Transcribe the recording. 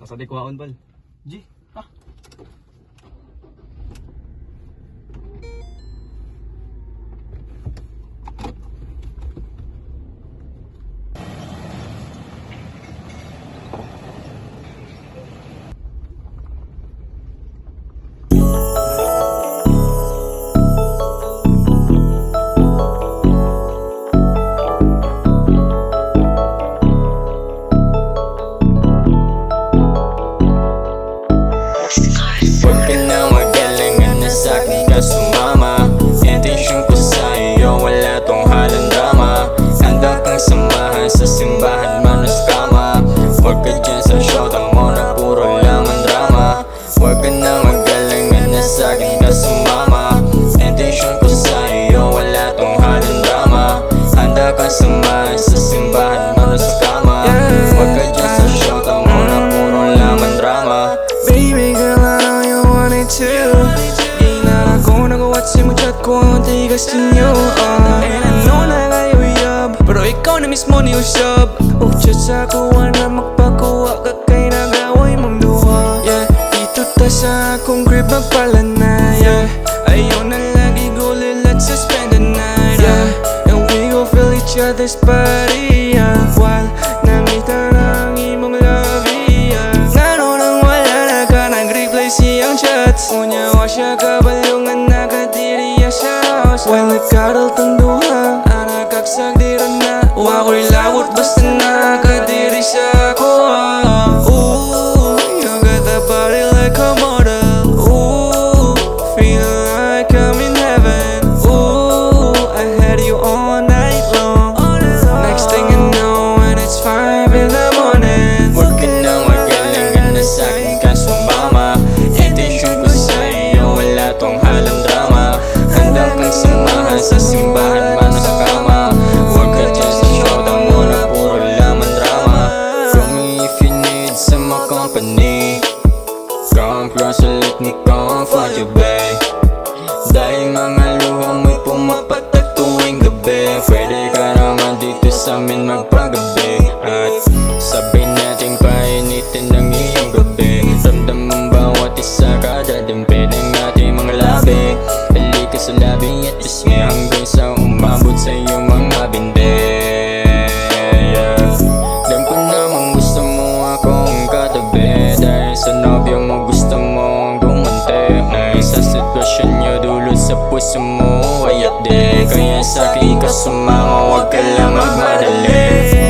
Asa di kuhaon pal? G, ha? Huwag ka na magalangan na sa'kin ka sumama. Intensyon ko sa'yo, wala tong halong drama. Handa kang samahan sa simbahan, manos kama. Huwag ka dyan sa showtang mo na puro lang ang drama. Huwag ka na magalangan na sa'kin ka sumama. Intensyon ko sa'yo, wala tong halong drama. Handa kang samahan sa simbahan, manos kama. Huwag ka dyan sa showtang mo na puro lang ang drama. Baby girl, I know you want it too. Di na ako nag-watch mo chat ko ang tigas ninyo. And I know na kayo yab, pero ikaw na mismo ni usab. Chat sa kuha na magpakuha ka kay nagaway mong duha. Yeah, dito ta sa akong crib magpalana. Yeah, ayaw na lagi gulil at suspend the night. Yeah, and we gon' feel each other's body. Yeah, while namita na ang imong love. Siyang chats Unya wa siya kabalungan nakadiriya sa house. While nagkaral tang duha Anakagsag di rin na Wa ko'y lawot basta nakadiri sa ako. Ooh, you got that body like a model. Ooh, feeling like I'm in heaven. Ooh, I had you all night long. Next thing you know and it's 5 in the morning. Huwag ka na magalangan na sa'kin ka sumama. Intensyon ko sa'yo, wala tong halong drama. Handa kang samahan sa simbahan, manos kama. Huwag ka dyan sa showtang mo na puro laman drama. Call me if you need some more company. Come close and let me comfort you, babe. Dahil mga luha mo'y pumapatag tuwing gabi. Pwede ka naman dito sa amin magpagabi. At sabay natin painitin ang iyong gabi. Ramdam ang bawat isa kada dimpe ng ating mga labi. Halika sa labi at kiss me hanggang sa umabot sa iyong mga binde. Yeah. Alam ko namang gusto mo akong katabi. Dahil sa nobyo mo gusto mong gumante. Ay sa sitwasyon nyo dulot sa puso mo ayat di. Kaya sa'kin ka sumama, huwag ka lang magmadali.